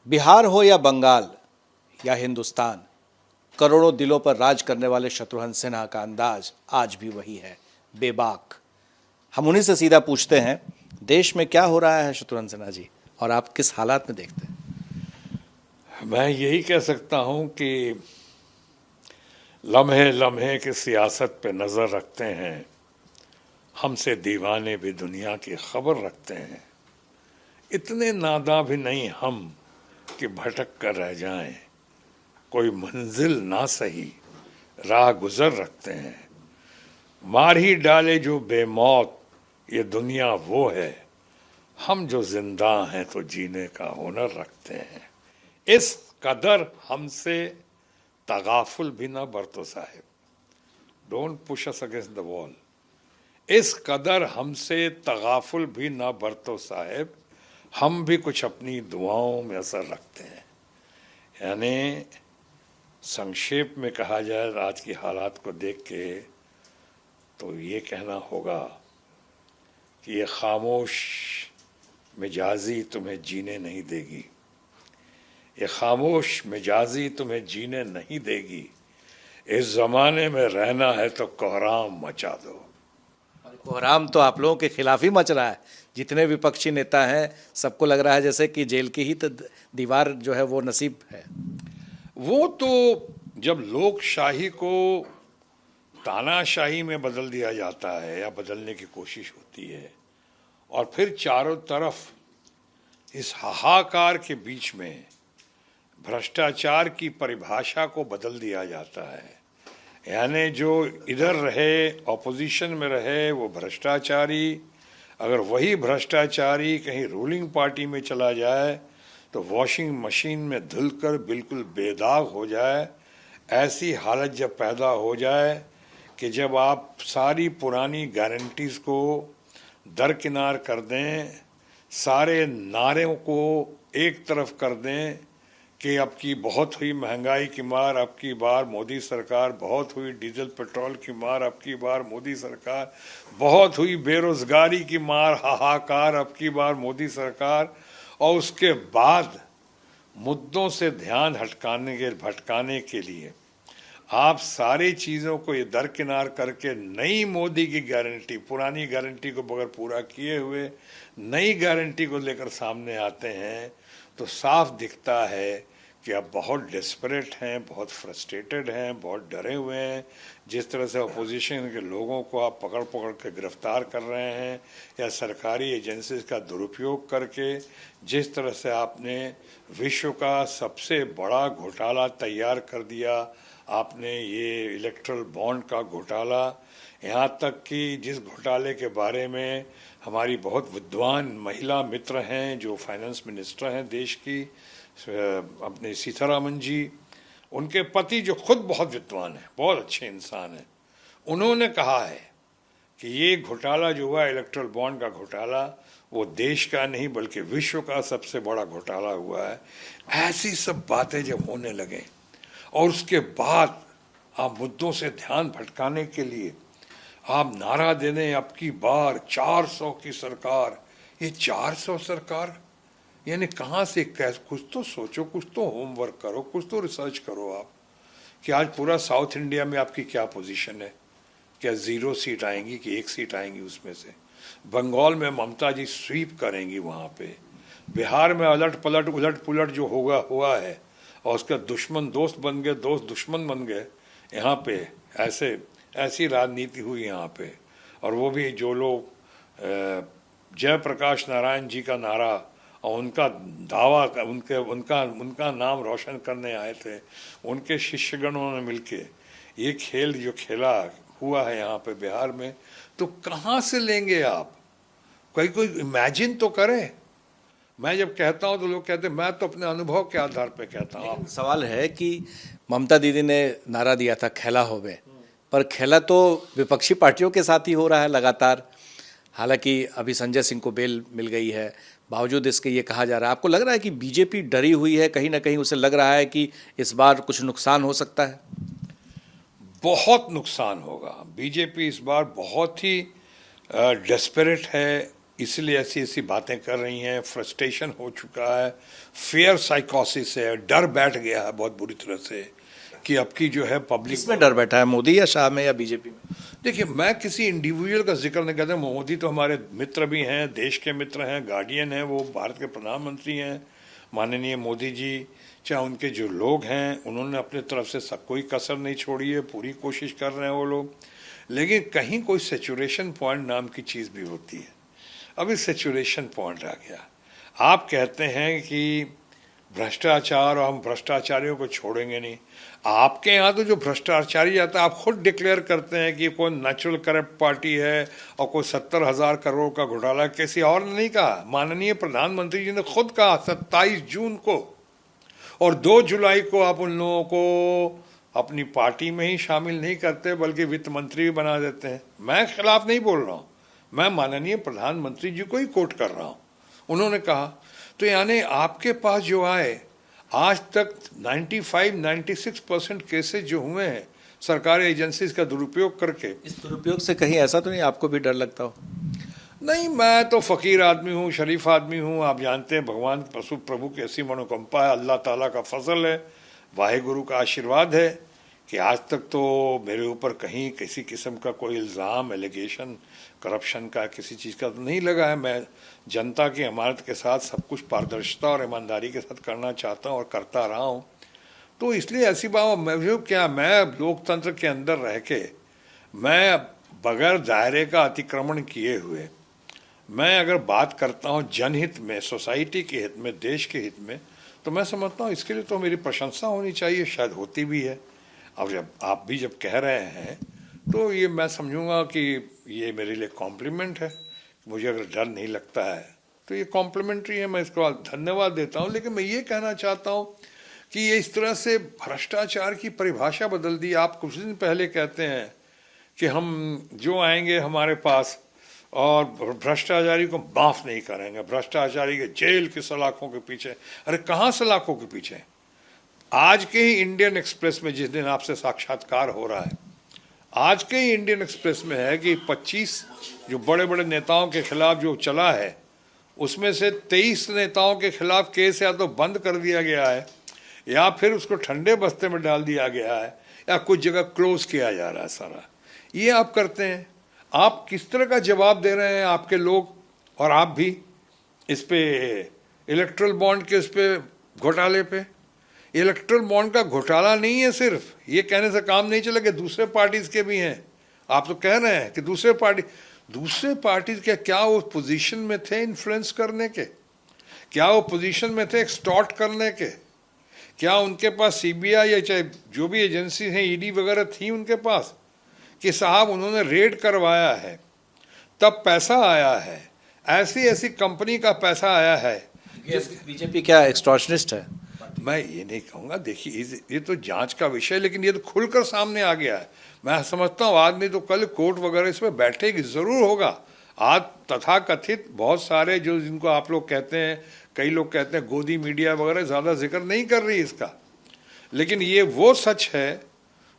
बिहार हो या बंगाल या हिंदुस्तान, करोड़ों दिलों पर राज करने वाले शत्रुघ्न सिन्हा का अंदाज आज भी वही है, बेबाक। हम उन्हीं से सीधा पूछते हैं, देश में क्या हो रहा है शत्रुघ्न सिन्हा जी, और आप किस हालात में देखते हैं? मैं यही कह सकता हूं कि लम्हे लम्हे की सियासत पे नज़र रखते हैं, हमसे दीवाने भी दुनिया की खबर रखते हैं। इतने नादां भी नहीं हम कि भटक कर रह जाएं, कोई मंजिल ना सही राह गुजर रखते हैं। मार ही डाले जो बेमौत ये दुनिया वो है, हम जो जिंदा हैं तो जीने का हुनर रखते हैं। इस कदर हमसे तगाफुल भी ना बरतो साहिब, don't push us against the wall. इस कदर हमसे तगाफुल भी ना बरतो साहिब, हम भी कुछ अपनी दुआओं में असर रखते हैं। यानी संक्षेप में कहा जाए आज की हालात को देख के तो ये कहना होगा कि ये खामोश मिजाजी तुम्हें जीने नहीं देगी, ये खामोश मिजाजी तुम्हें जीने नहीं देगी। इस जमाने में रहना है तो कोहराम मचा दो। कोहराम तो आप लोगों के खिलाफ ही मच रहा है। जितने विपक्षी नेता हैं, सबको लग रहा है जैसे कि जेल की ही तो दीवार जो है वो नसीब है। वो तो जब लोकशाही को तानाशाही में बदल दिया जाता है या बदलने की कोशिश होती है, और फिर चारों तरफ इस हाहाकार के बीच में भ्रष्टाचार की परिभाषा को बदल दिया जाता है। यानी जो इधर रहे, ऑपोजिशन में रहे, वो भ्रष्टाचारी, अगर वही भ्रष्टाचारी कहीं रूलिंग पार्टी में चला जाए तो वॉशिंग मशीन में धुलकर बिल्कुल बेदाग हो जाए। ऐसी हालत जब पैदा हो जाए कि जब आप सारी पुरानी गारंटीज़ को दरकिनार कर दें, सारे नारों को एक तरफ कर दें कि अब की बहुत हुई महंगाई की मार, अब की बार मोदी सरकार, बहुत हुई डीजल पेट्रोल की मार, अब की बार मोदी सरकार, बहुत हुई बेरोजगारी की मार, हाहाकार, अब की बार मोदी सरकार, और उसके बाद मुद्दों से ध्यान भटकाने के लिए आप सारी चीज़ों को ये दरकिनार करके नई मोदी की गारंटी, पुरानी गारंटी को बगैर पूरा किए हुए नई गारंटी को लेकर सामने आते हैं, तो साफ दिखता है कि अब बहुत डेस्परेट हैं, बहुत फ्रस्ट्रेटेड हैं, बहुत डरे हुए हैं। जिस तरह से अपोजिशन के लोगों को आप पकड़ पकड़ के गिरफ्तार कर रहे हैं या सरकारी एजेंसीज का दुरुपयोग करके जिस तरह से आपने विश्व का सबसे बड़ा घोटाला तैयार कर दिया, आपने ये इलेक्ट्रल बॉन्ड का घोटाला, यहाँ तक कि जिस घोटाले के बारे में हमारी बहुत विद्वान महिला मित्र हैं जो फाइनेंस मिनिस्टर हैं देश की, अपने सीतारामन जी, उनके पति जो खुद बहुत विद्वान हैं, बहुत अच्छे इंसान हैं, उन्होंने कहा है कि ये घोटाला जो हुआ इलेक्ट्रल बॉन्ड का घोटाला, वो देश का नहीं बल्कि विश्व का सबसे बड़ा घोटाला हुआ है। ऐसी सब बातें जब होने लगे और उसके बाद आप मुद्दों से ध्यान भटकाने के लिए आप नारा दे दें अब की बार 400 की सरकार, ये 400 सरकार यानी कहाँ से, कैसे? कुछ तो सोचो, कुछ तो होमवर्क करो, कुछ तो रिसर्च करो आप कि आज पूरा साउथ इंडिया में आपकी क्या पोजीशन है। क्या 0 सीट आएंगी कि 1 सीट आएंगी उसमें से? बंगाल में ममता जी स्वीप करेंगी वहाँ पे, बिहार में उलट पुलट जो हुआ है और उसका दुश्मन दोस्त बन गए, दोस्त दुश्मन बन गए। यहाँ पे ऐसी राजनीति हुई यहाँ पे, और वो भी जो लोग जयप्रकाश नारायण जी का नारा और उनका दावा उनका नाम रोशन करने आए थे, उनके शिष्यगणों ने मिलके ये खेल जो खेला हुआ है यहाँ पे बिहार में, तो कहाँ से लेंगे आप? कोई इमेजिन तो करे। मैं जब कहता हूँ तो लोग कहते हैं, मैं तो अपने अनुभव के आधार पे कहता हूँ। सवाल है कि ममता दीदी ने नारा दिया था खेला होवे, पर खेला तो विपक्षी पार्टियों के साथ ही हो रहा है लगातार। हालांकि अभी संजय सिंह को बेल मिल गई है, बावजूद इसके ये कहा जा रहा है, आपको लग रहा है कि बीजेपी डरी हुई है, कहीं ना कहीं उसे लग रहा है कि इस बार कुछ नुकसान हो सकता है? बहुत नुकसान होगा। बीजेपी इस बार बहुत ही डेस्परेट है, इसलिए ऐसी ऐसी बातें कर रही हैं, फ्रस्ट्रेशन हो चुका है, फियर साइकोसिस है, डर बैठ गया है बहुत बुरी तरह से कि अब की जो है पब्लिक। किसमें डर बैठा है, मोदी या शाह में या बीजेपी में? देखिए, मैं किसी इंडिविजुअल का जिक्र नहीं करता। मोदी तो हमारे मित्र भी हैं, देश के मित्र हैं, गार्डियन हैं, वो भारत के प्रधानमंत्री हैं माननीय मोदी जी। चाहे उनके जो लोग हैं उन्होंने अपने तरफ से सब कोई कसर नहीं छोड़ी है, पूरी कोशिश कर रहे हैं वो लोग। लेकिन कहीं कोई सेचुरेशन पॉइंट नाम की चीज़ भी होती है। अभी सेचुरेशन पॉइंट आ गया। आप कहते हैं कि भ्रष्टाचार और हम भ्रष्टाचारियों को छोड़ेंगे नहीं। आपके यहाँ तो जो भ्रष्टाचारी आता है, आप खुद डिक्लेयर करते हैं कि कोई नेचुरल करप्ट पार्टी है और कोई 70,000 करोड़ का घोटाला। किसी और ने नहीं कहा, माननीय प्रधानमंत्री जी ने खुद कहा 27 जून को, और 2 जुलाई को आप उन लोगों को अपनी पार्टी में ही शामिल नहीं करते बल्कि वित्त मंत्री भी बना देते हैं। मैं खिलाफ नहीं बोल रहा हूँ, मैं माननीय प्रधानमंत्री जी को ही कोट कर रहा हूँ। उन्होंने कहा, तो यानी आपके पास जो आए आज तक 95-96% केसेस जो हुए हैं सरकारी एजेंसीज का दुरुपयोग करके। इस दुरुपयोग से कहीं ऐसा तो नहीं आपको भी डर लगता हो? नहीं, मैं तो फ़कीर आदमी हूँ, शरीफ आदमी हूँ। आप जानते हैं भगवान पशु प्रभु की ऐसी मनोकंपा है, अल्लाह ताला का फजल है, वाहिगुरु का आशीर्वाद है कि आज तक तो मेरे ऊपर कहीं किसी किस्म का कोई इल्ज़ाम, एलिगेशन करप्शन का किसी चीज़ का तो नहीं लगा है। मैं जनता की अमानत के साथ सब कुछ पारदर्शिता और ईमानदारी के साथ करना चाहता हूँ और करता रहा हूँ। तो इसलिए ऐसी बात मैं लोकतंत्र के अंदर रह के, मैं बगैर दायरे का अतिक्रमण किए हुए मैं अगर बात करता हूँ जनहित में, सोसाइटी के हित में, देश के हित में, तो मैं समझता हूँ इसके लिए तो मेरी प्रशंसा होनी चाहिए, शायद होती भी है। अब जब आप भी जब कह रहे हैं तो ये मैं समझूंगा कि ये मेरे लिए कॉम्प्लीमेंट है। मुझे अगर डर नहीं लगता है तो ये कॉम्प्लीमेंट्री है, मैं इसको धन्यवाद देता हूँ। लेकिन मैं ये कहना चाहता हूँ कि ये इस तरह से भ्रष्टाचार की परिभाषा बदल दी। आप कुछ दिन पहले कहते हैं कि हम जो आएंगे हमारे पास और भ्रष्टाचारी को माफ़ नहीं करेंगे, भ्रष्टाचारी के जेल की सलाखों के पीछे। अरे कहाँ सलाखों के पीछे? आज के ही इंडियन एक्सप्रेस में, जिस दिन आपसे साक्षात्कार हो रहा है, आज के ही इंडियन एक्सप्रेस में है कि 25 जो बड़े बड़े नेताओं के खिलाफ जो चला है, उसमें से 23 नेताओं के खिलाफ केस या तो बंद कर दिया गया है या फिर उसको ठंडे बस्ते में डाल दिया गया है या कुछ जगह क्लोज किया जा रहा है सारा। ये आप करते हैं। आप किस तरह का जवाब दे रहे हैं आपके लोग और आप भी इस पे इलेक्ट्रल बॉन्ड के, इस पे घोटाले पे? इलेक्ट्रल बॉन्ड का घोटाला नहीं है सिर्फ, ये कहने से काम नहीं चलेगा, दूसरे पार्टीज के भी हैं। आप तो कह रहे हैं कि दूसरे पार्टीज के क्या वो पोजीशन में थे इन्फ्लुएंस करने के? क्या वो पोजीशन में थे एक्सटॉर्ट करने के? क्या उनके पास सीबीआई या चाहे जो भी एजेंसी हैं, ईडी वगैरह थी उनके पास कि साहब उन्होंने रेड करवाया है तब पैसा आया है, ऐसी ऐसी कंपनी का पैसा आया है? बीजेपी क्या एक्सटॉर्शनिस्ट है? मैं ये नहीं कहूँगा, देखिए ये तो जांच का विषय है, लेकिन ये तो खुलकर सामने आ गया है। मैं समझता हूँ आज नहीं तो कल कोर्ट वगैरह इसमें बैठेगी, ज़रूर होगा। आज तथाकथित बहुत सारे जो जिनको आप लोग कहते हैं, कई लोग कहते हैं गोदी मीडिया वगैरह ज़्यादा जिक्र नहीं कर रही इसका, लेकिन ये वो सच है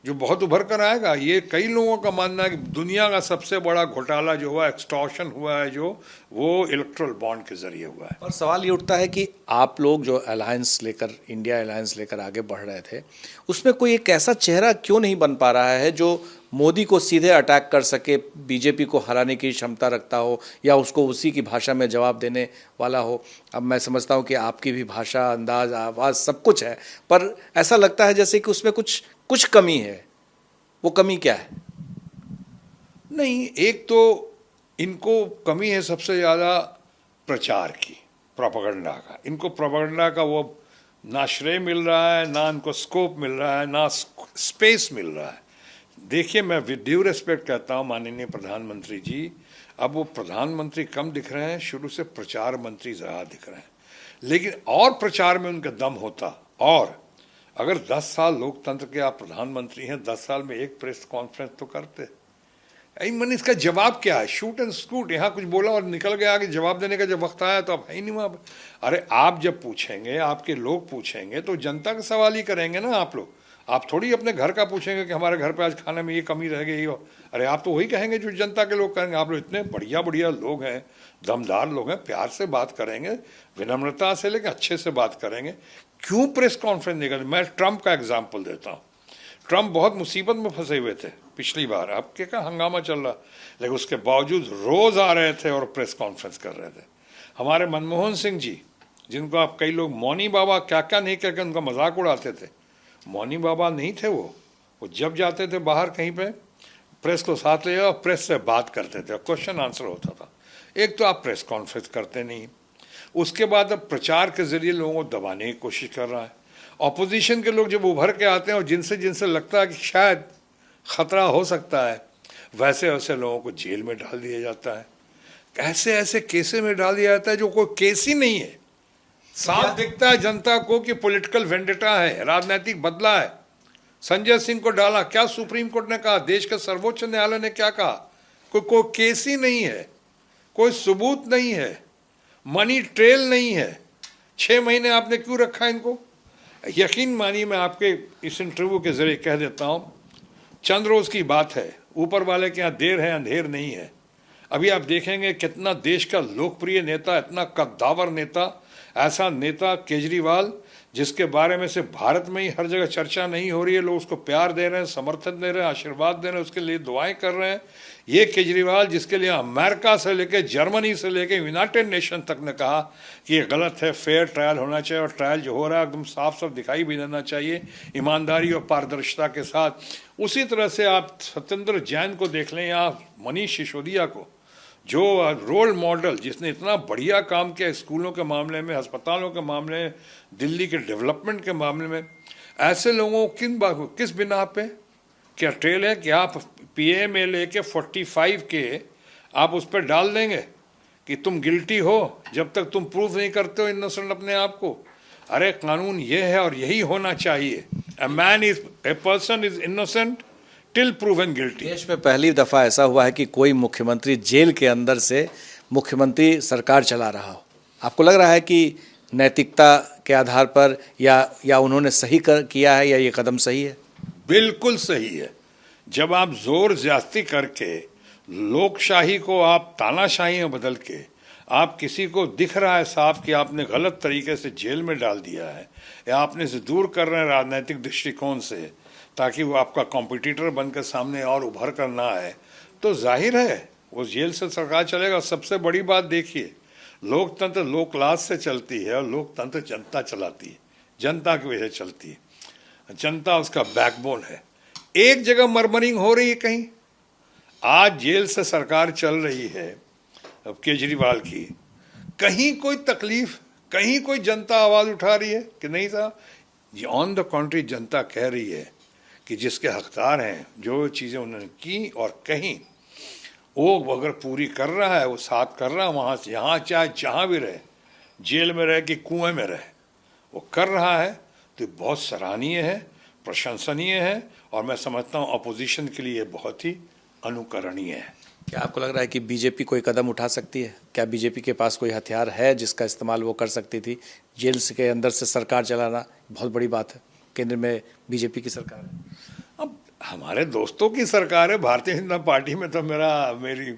जो बहुत उभर कर आएगा। ये कई लोगों का मानना है कि दुनिया का सबसे बड़ा घोटाला जो हुआ, एक्सटॉर्शन हुआ है, जो वो इलेक्ट्रल बॉन्ड के जरिए हुआ है। और सवाल ये उठता है कि आप लोग जो अलायंस लेकर, इंडिया अलायंस लेकर आगे बढ़ रहे थे, उसमें कोई एक ऐसा चेहरा क्यों नहीं बन पा रहा है जो मोदी को सीधे अटैक कर सके, बीजेपी को हराने की क्षमता रखता हो या उसको उसी की भाषा में जवाब देने वाला हो? अब मैं समझता हूँ कि आपकी भी भाषा, अंदाज, आवाज़ सब कुछ है, पर ऐसा लगता है जैसे कि उसमें कुछ कमी है। वो कमी क्या है? नहीं, एक तो इनको कमी है सबसे ज़्यादा प्रचार की, प्रोपेगेंडा का। इनको प्रोपेगेंडा का वो ना श्रेय मिल रहा है, ना इनको स्कोप मिल रहा है, ना स्पेस मिल रहा है। देखिए, मैं विद ड्यू रिस्पेक्ट कहता हूँ माननीय प्रधानमंत्री जी, अब वो प्रधानमंत्री कम दिख रहे हैं, शुरू से प्रचार मंत्री ज़्यादा दिख रहे हैं। लेकिन और प्रचार में उनका दम होता, और अगर 10 साल लोकतंत्र के आप प्रधानमंत्री हैं, 10 साल में एक प्रेस कॉन्फ्रेंस तो करते। मन इसका जवाब क्या है? शूट एंड स्कूट, यहाँ कुछ बोला और निकल गया, कि जवाब देने का जब वक्त आया तो अब है ही नहीं वहाँ पर। अरे आप जब पूछेंगे, आपके लोग पूछेंगे तो जनता का सवाल ही करेंगे ना आप लोग। आप थोड़ी अपने घर का पूछेंगे कि हमारे घर पे आज खाने में ये कमी रह गई हो। अरे आप तो वही कहेंगे जो जनता के लोग कहेंगे। आप लोग इतने बढ़िया बढ़िया लोग हैं, दमदार लोग हैं, प्यार से बात करेंगे, विनम्रता से लेकर अच्छे से बात करेंगे, क्यों प्रेस कॉन्फ्रेंस नहीं करते? मैं ट्रंप का एग्जाम्पल देता हूँ। ट्रंप बहुत मुसीबत में फंसे हुए थे पिछली बार, आपके का हंगामा चल रहा, लेकिन उसके बावजूद रोज आ रहे थे और प्रेस कॉन्फ्रेंस कर रहे थे। हमारे मनमोहन सिंह जी, जिनको आप कई लोग मौनी बाबा क्या क्या नहीं करके उनका मजाक उड़ाते थे, मौनी बाबा नहीं थे वो जब जाते थे बाहर कहीं पे प्रेस को साथ ले और प्रेस से बात करते थे, क्वेश्चन आंसर होता था। एक तो आप प्रेस कॉन्फ्रेंस करते नहीं, उसके बाद अब प्रचार के जरिए लोगों को दबाने की कोशिश कर रहा है। ऑपोजिशन के लोग जब उभर के आते हैं और जिनसे जिनसे लगता है कि शायद खतरा हो सकता है, वैसे वैसे लोगों को जेल में डाल दिया जाता है। ऐसे ऐसे केसेस में डाल दिया जाता है जो कोई केस ही नहीं है। साफ दिखता है जनता को कि पॉलिटिकल वेंडेटा है, राजनीतिक बदला है। संजय सिंह को डाला, क्या सुप्रीम कोर्ट ने कहा? देश के सर्वोच्च न्यायालय ने क्या कहा? कोई केस ही नहीं है, कोई सबूत नहीं है, मनी ट्रेल नहीं है। 6 महीने आपने क्यों रखा इनको? यकीन मानिए, मैं आपके इस इंटरव्यू के जरिए कह देता हूं, चंद रोज की बात है, ऊपर वाले के यहाँ देर है अंधेर नहीं है। अभी आप देखेंगे कितना देश का लोकप्रिय नेता, इतना कद्दावर नेता, ऐसा नेता केजरीवाल, जिसके बारे में से भारत में ही हर जगह चर्चा नहीं हो रही है, लोग उसको प्यार दे रहे हैं, समर्थन दे रहे हैं, आशीर्वाद दे रहे हैं, उसके लिए दुआएं कर रहे हैं। ये केजरीवाल जिसके लिए अमेरिका से लेकर जर्मनी से लेकर यूनाइटेड नेशन तक ने कहा कि ये गलत है, फेयर ट्रायल होना चाहिए, और ट्रायल जो हो रहा है एकदम साफ साफ दिखाई भी देना चाहिए ईमानदारी और पारदर्शिता के साथ। उसी तरह से आप सत्येंद्र जैन को देख लें या मनीष सिसोदिया को, जो रोल मॉडल, जिसने इतना बढ़िया काम किया स्कूलों के मामले में, अस्पतालों के मामले में, दिल्ली के डेवलपमेंट के मामले में। ऐसे लोगों को किस बिना पे क्या ट्रेल है कि आप पीए में लेके 45 के आप उस पर डाल देंगे कि तुम गिल्टी हो जब तक तुम प्रूफ नहीं करते हो इनोसेंट अपने आप को? अरे कानून ये है और यही होना चाहिए, a person is innocent till proven guilty. देश में पहली दफा ऐसा हुआ है कि कोई मुख्यमंत्री जेल के अंदर से मुख्यमंत्री सरकार चला रहा हो। आपको लग रहा है कि नैतिकता के आधार पर या उन्होंने सही किया है, या ये कदम सही है? बिल्कुल सही है। जब आप जोर ज्यादती करके लोकशाही को आप तानाशाही में बदल के, आप किसी को दिख रहा है साफ कि आपने गलत तरीके से जेल में डाल दिया है, या आपने इसे दूर कर रहे हैं राजनीतिक दृष्टिकोण से ताकि वो आपका कॉम्पिटिटर बनकर सामने और उभर कर ना आए, तो जाहिर है वो जेल से सरकार चलेगा। सबसे बड़ी बात देखिए, लोकतंत्र लो क्लास से चलती है और लोकतंत्र जनता चलाती है, जनता की वजह से चलती है, जनता उसका बैकबोन है। एक जगह मरमरिंग हो रही है कहीं, आज जेल से सरकार चल रही है अब केजरीवाल की, कहीं कोई तकलीफ, कहीं कोई जनता आवाज उठा रही है कि नहीं साहब? ये ऑन द कॉन्ट्री जनता कह रही है कि जिसके हकदार हैं, जो चीज़ें उन्होंने की और कहीं, वो अगर पूरी कर रहा है, वो साथ कर रहा है, वहाँ से यहाँ चाहे जहाँ भी रहे, जेल में रहे कि कुएं में रहे, वो कर रहा है, तो बहुत सराहनीय है, प्रशंसनीय है, और मैं समझता हूँ अपोजिशन के लिए बहुत ही अनुकरणीय है। क्या आपको लग रहा है कि बीजेपी कोई कदम उठा सकती है? क्या बीजेपी के पास कोई हथियार है जिसका इस्तेमाल वो कर सकती थी? जेल के अंदर से सरकार चलाना बहुत बड़ी बात है, केंद्र में बीजेपी की सरकार है। अब हमारे दोस्तों की सरकार है, भारतीय जनता पार्टी में तो मेरी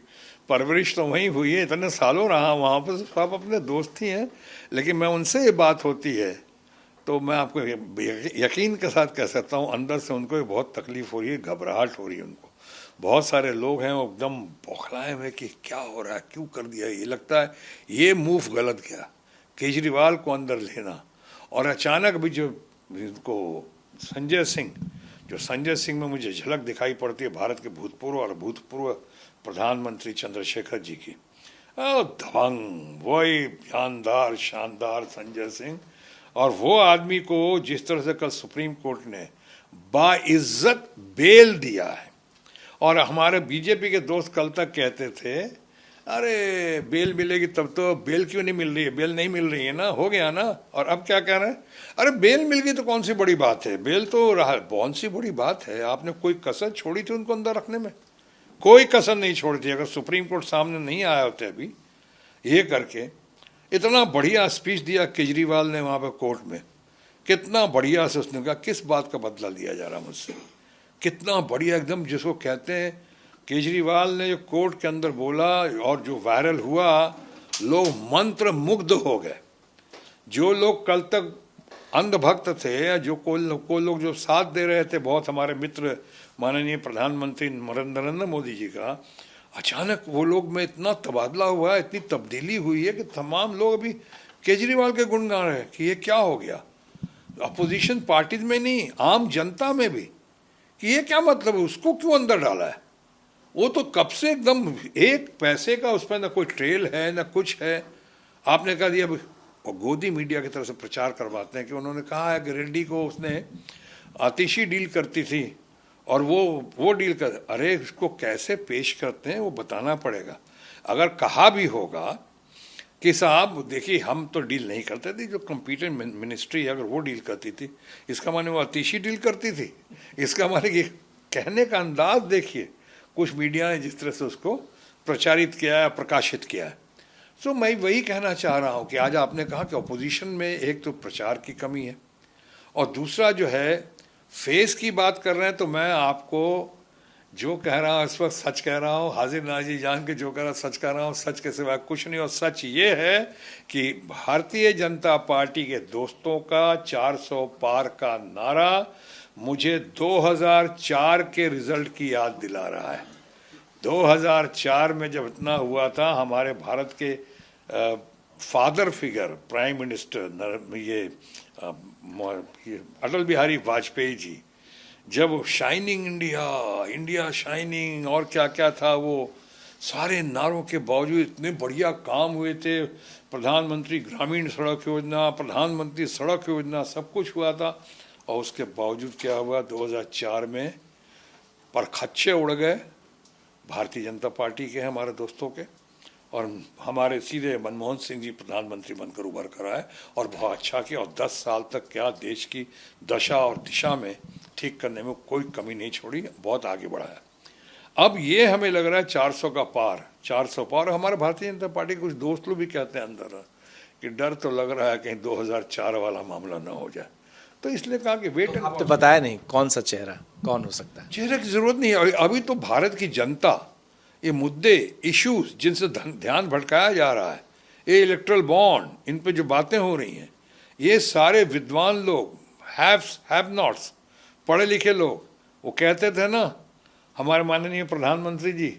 परवरिश तो वहीं हुई है, इतने सालों रहा वहाँ पर, सब अपने दोस्त ही हैं। लेकिन मैं उनसे ये बात होती है तो मैं आपको यकीन के साथ कह सकता हूँ, अंदर से उनको भी बहुत तकलीफ हो रही है, घबराहट हो रही है उनको। बहुत सारे लोग हैं वो एकदम बौखलाए हुए कि क्या हो रहा है, क्यों कर दिया, ये लगता है ये मूव गलत गया, केजरीवाल को अंदर लेना। और अचानक भी जो इनको संजय सिंह में मुझे झलक दिखाई पड़ती है भारत के भूतपूर्व प्रधानमंत्री चंद्रशेखर जी की। दबंग, वही जानदार शानदार संजय सिंह, और वो आदमी को जिस तरह से कल सुप्रीम कोर्ट ने बाइज्जत बेल दिया है। और हमारे बीजेपी के दोस्त कल तक कहते थे अरे बेल मिलेगी तब तो, बेल क्यों नहीं मिल रही है, बेल नहीं मिल रही है ना, हो गया ना। और अब क्या कह रहे हैं, अरे बेल मिल गई तो कौन सी बड़ी बात है, बेल तो रहा, कौन सी बड़ी बात है, आपने कोई कसर छोड़ी थी उनको अंदर रखने में? कोई कसर नहीं छोड़ी थी। अगर सुप्रीम कोर्ट सामने नहीं आया होते अभी ये करके, इतना बढ़िया स्पीच दिया केजरीवाल ने वहाँ पर कोर्ट में कितना बढ़िया से उसने कहा, किस बात का बदला लिया जा रहा मुझसे, कितना बढ़िया एकदम, जिसको कहते हैं केजरीवाल ने जो कोर्ट के अंदर बोला और जो वायरल हुआ, लोग मंत्र मुग्ध हो गए। जो लोग कल तक अंधभक्त थे, या जो कोई लोग जो साथ दे रहे थे, बहुत हमारे मित्र माननीय प्रधानमंत्री नरेंद्र मोदी जी का, अचानक वो लोग में इतना तबादला हुआ है, इतनी तब्दीली हुई है कि तमाम लोग अभी केजरीवाल के गुण गा रहे हैं कि ये क्या हो गया। अपोजिशन पार्टीज में नहीं, आम जनता में भी, कि ये क्या मतलब है, उसको क्यों अंदर डाला है। वो तो कब से एकदम एक पैसे का उस पर ना कोई ट्रेल है ना कुछ है। आपने कहा दिया, और गोदी मीडिया की तरफ से प्रचार करवाते हैं कि उन्होंने कहा है कि रेड्डी को उसने आतिशी डील करती थी और वो डील कर, अरे उसको कैसे पेश करते हैं वो बताना पड़ेगा। अगर कहा भी होगा कि साहब देखिए हम तो डील नहीं करते थे, जो कंपीटेंट मिनिस्ट्री अगर वो डील करती थी, इसका माने वो आतिशी डील करती थी। इसका माने कि कहने का अंदाज देखिए, कुछ मीडिया ने जिस तरह से उसको प्रचारित किया है, प्रकाशित किया है। सो मैं वही कहना चाह रहा हूँ कि आज आपने कहा कि अपोजिशन में एक तो प्रचार की कमी है, और दूसरा जो है फेस की बात कर रहे हैं, तो मैं आपको जो कह रहा हूँ इस वक्त सच कह रहा हूँ, हाजिर नाजी जान के जो कह रहा सच कह रहा हूँ, सच के सिवा कुछ नहीं। और सच ये है कि भारतीय जनता पार्टी के दोस्तों का 400 पार का नारा मुझे 2004 के रिजल्ट की याद दिला रहा है। 2004 में जब इतना हुआ था, हमारे भारत के फादर फिगर प्राइम मिनिस्टर ये अटल बिहारी वाजपेयी जी, जब शाइनिंग इंडिया, इंडिया शाइनिंग और क्या क्या था, वो सारे नारों के बावजूद इतने बढ़िया काम हुए थे। प्रधानमंत्री ग्रामीण सड़क योजना, प्रधानमंत्री सड़क योजना, सब कुछ हुआ था। और उसके बावजूद क्या हुआ, 2004 में परखच्चे उड़ गए भारतीय जनता पार्टी के, हमारे दोस्तों के, और हमारे सीधे मनमोहन सिंह जी प्रधानमंत्री बनकर उभर कर आए और बहुत अच्छा किया। और 10 साल तक क्या देश की दशा और दिशा में ठीक करने में कोई कमी नहीं छोड़ी, बहुत आगे बढ़ाया। अब ये हमें लग रहा है 400 का पार, 400 पार। हमारे भारतीय जनता पार्टी के कुछ दोस्त लोग भी कहते हैं अंदर कि डर तो लग रहा है कहीं 2004 वाला मामला ना हो जाए, तो इसलिए कहा कि वेट एंड। तो बताया नहीं कौन सा चेहरा कौन हो सकता है। चेहरे की जरूरत नहीं है अभी तो। भारत की जनता ये मुद्दे, इश्यूज जिनसे ध्यान भटकाया जा रहा है, ये इलेक्ट्रल बॉन्ड, इन पे जो बातें हो रही हैं, ये सारे विद्वान लोग, हैव नॉट्स, पढ़े लिखे लोग, वो कहते थे ना हमारे माननीय प्रधानमंत्री जी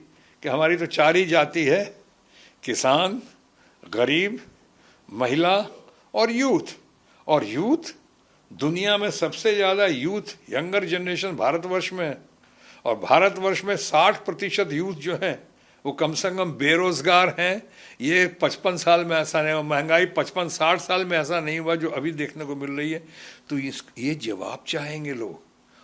कि हमारी तो 4 ही जाति है, किसान, गरीब, महिला और यूथ। और यूथ, दुनिया में सबसे ज़्यादा यूथ, यंगर जनरेशन भारतवर्ष में है। और भारतवर्ष में 60% यूथ जो है वो कम से कम बेरोजगार हैं। ये 55 साल में ऐसा नहीं हुआ, महंगाई 55-60 साल में ऐसा नहीं हुआ जो अभी देखने को मिल रही है। तो ये जवाब चाहेंगे लोग,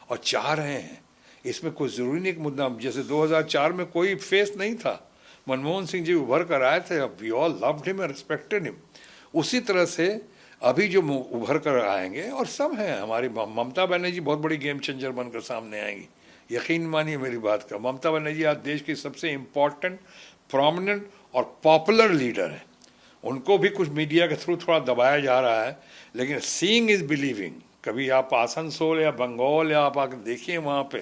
और चाह रहे हैं। इसमें कोई ज़रूरी नहीं कि मुद्दा, जैसे 2004 में कोई फेस नहीं था, मनमोहन सिंह जी उभर कर आए थे, we all loved him and respected him. उसी तरह से अभी जो उभर कर आएंगे, और सब हैं, हमारी ममता बनर्जी बहुत बड़ी गेम चेंजर बनकर सामने आएंगी, यकीन मानिए मेरी बात का। ममता बनर्जी आज देश की सबसे इम्पॉर्टेंट, प्रोमिनेंट और पॉपुलर लीडर है। उनको भी कुछ मीडिया के थ्रू थोड़ा दबाया जा रहा है, लेकिन सीइंग इज बिलीविंग। कभी आप आसनसोल या बंगाल या आप आकर देखिए वहाँ पे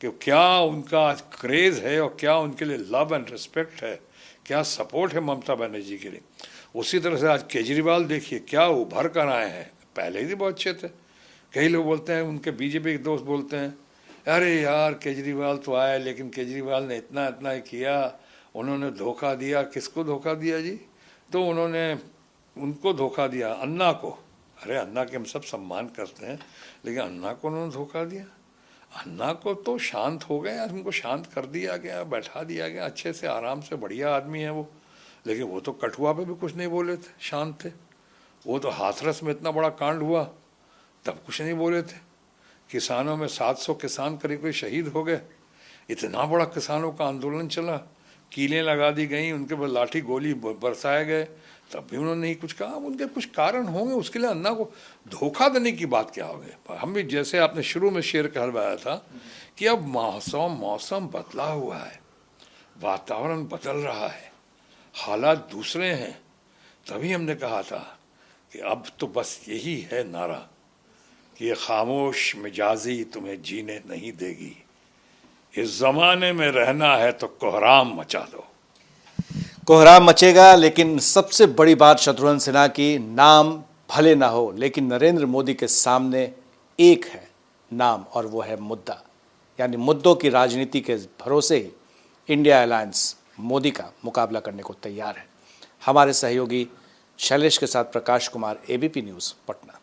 कि क्या उनका क्रेज़ है और क्या उनके लिए लव एंड रिस्पेक्ट है, क्या सपोर्ट है ममता बनर्जी के लिए। उसी तरह से आज केजरीवाल देखिए क्या उभर कर आए हैं। पहले ही बहुत अच्छे थे। कई लोग बोलते हैं, उनके बीजेपी के दोस्त बोलते हैं, अरे यार केजरीवाल तो आए लेकिन केजरीवाल ने इतना इतना ही किया, उन्होंने धोखा दिया। किसको धोखा दिया जी? तो उन्होंने उनको धोखा दिया, अन्ना को। अरे अन्ना के हम सब सम्मान करते हैं, लेकिन अन्ना को उन्होंने धोखा दिया। अन्ना को तो शांत हो गए, उनको शांत कर दिया गया, बैठा दिया गया अच्छे से, आराम से, बढ़िया आदमी है वो। लेकिन वो तो कठुआ पे भी कुछ नहीं बोले थे, शांत थे। वो तो हाथरस में इतना बड़ा कांड हुआ तब कुछ नहीं बोले थे। किसानों में 700 किसान करीब करीब शहीद हो गए, इतना बड़ा किसानों का आंदोलन चला, कीलें लगा दी गई, उनके पर लाठी गोली बरसाए गए, तब भी उन्होंने नहीं कुछ कहा। उनके कुछ कारण होंगे, उसके लिए अन्ना को धोखा देने की बात क्या हो गई। हम भी जैसे आपने शुरू में शेर कहलवाया था कि अब मौसम बदला हुआ है, वातावरण बदल रहा है, हालात दूसरे हैं। तभी हमने कहा था कि अब तो बस यही है नारा कि ये खामोश मिजाजी तुम्हें जीने नहीं देगी। इस जमाने में रहना है तो कोहराम मचा दो। कोहराम मचेगा, लेकिन सबसे बड़ी बात शत्रुघ्न सिन्हा की, नाम भले ना हो लेकिन नरेंद्र मोदी के सामने एक है नाम, और वो है मुद्दा। यानी मुद्दों की राजनीति के भरोसे ही इंडिया अलायंस मोदी का मुकाबला करने को तैयार है। हमारे सहयोगी शैलेश के साथ प्रकाश कुमार, एबीपी न्यूज़, पटना।